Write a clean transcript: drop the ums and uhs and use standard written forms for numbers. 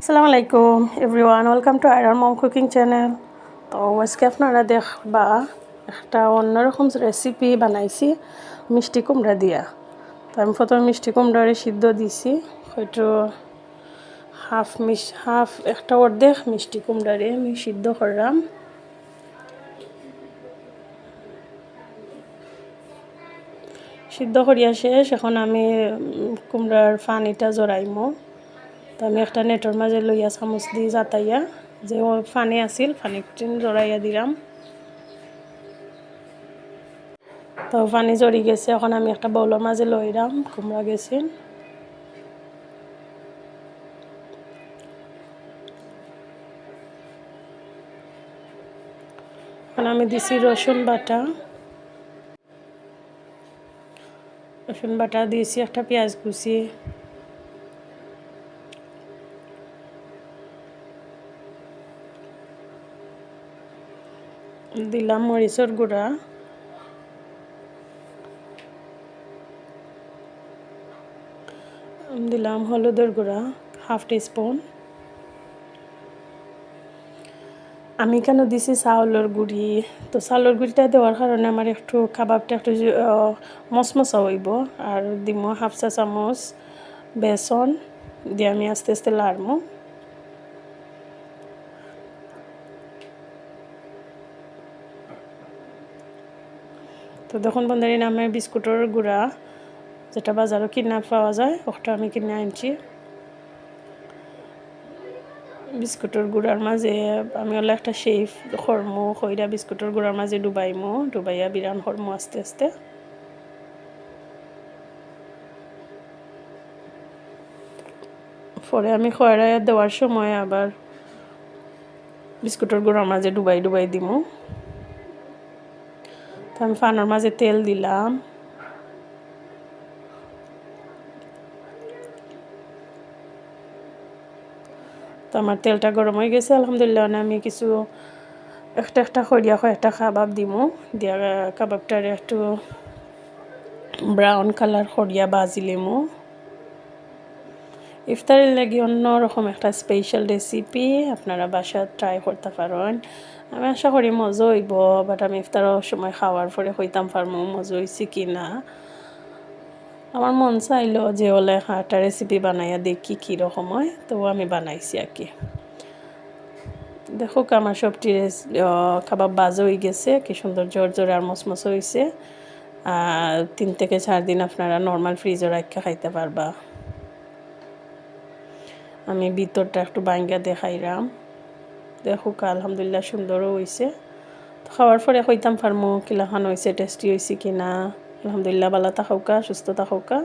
আসসালামু আলাইকুম everyone, welcome to আয়রার মম কুকিং চ্যানেল। তো আজকে আপনারা দেখবা একটা অন্যরকম রেসিপি বানাইছি মিষ্টি কুমড়া দিয়া। তো আমি প্রথমে মিষ্টি কুমড়ারে সিদ্ধ দিছি, হয়তো হাফ একটা অর্ধেক মিষ্টি কুমড়ারে আমি সিদ্ধ করলাম। সিদ্ধ করিয়া শেষ, এখন আমি কুমড়ার পানিটা জড়াইমো। তো আমি একটা নেটের মাঝে লইয়া চামচ দিয়ে জাতাইয়া যে ফানি আছিল ফানি জড়াইয়া দিলাম। তো পানি জড়ি গেছে, এখন আমি একটা বাউলের মাঝে লইলাম কুমড়া গেছে। এখন আমি দিছি রসুন বাটা দিয়েছি, একটা পেঁয়াজ কুচি, দিলাম মরিচের গুঁড়া, দিলাম হলুদের গুঁড়া হাফ টিস্পুন। আমি কেন দিছি চাউলের গুঁড়ি, তো চাউলের গুঁড়িটা দেওয়ার কারণে আমার একটু কাবাবটা একটু মচমচা হইব। আর দিব হাফ চা চামচ বেসন দিয়ে আমি আস্তে আস্তে লাড়মো। তো দেখুন বন্ধুরা, নামে বিস্কুটের গুঁড়া যেটা বাজারও কিনা পাওয়া যায়, ওটা আমি কিনে আনছি। বিস্কুটের গুঁড়ার মাঝে আমি হলো একটা শেফ হরমো খইরা বিস্কুটের গুঁড়ার মাঝে ডুবাইয়া বিরান হরমো আস্তে আস্তে। পরে আমি খয়রা দেওয়ার সময় আবার বিস্কুটের গুঁড়ার মাঝে ডুবাই দিমু। তো আমি ফানোর মাঝে তেল দিলাম, তো আমার তেলটা গরম হয়ে গেছে। আলহামদুলিল্লাহ, আমি কিছু একটা খড়িয়া কয়েকটা কাবাব দিমু, দিয়া কাবাবটার একটু ব্রাউন কালার করিয়া বাজি লিমু। ইফতারের লাগি অন্যরকম একটা স্পেশাল রেসিপি আপনারা বাসায় ট্রাই করতে পারেন। আমি আশা করি মজা হইব, বাট আমি ইফতারের সময় খাওয়ার পরে হইতাম পারমু মজা হয়েছে কি না। আমার মন চাইলো যে হলে একটা রেসিপি বানাইয়া দেখি কীরকম হয়, তো আমি বানাইছি আর কি। দেখো আমার সবটি কাবাব বাজা হয়ে গেছে, কি সুন্দর জোর আর মচমচ হয়েছে। 3 থেকে 4 দিন আপনারা নর্মাল ফ্রিজে রাখা খাইতে পারবা। আমি ভিতরটা একটু ভাঙ্গা দেখাইলাম, দেখো আলহামদুলিল্লাহ সুন্দরও হয়েছে। তো খাওয়ার পরে হইতাম পারমু কিলাখান হয়েছে, টেস্টি হয়েছে কিনা। আলহামদুলিল্লাহ, ভালো থাকুকা, সুস্থ থাকুকা।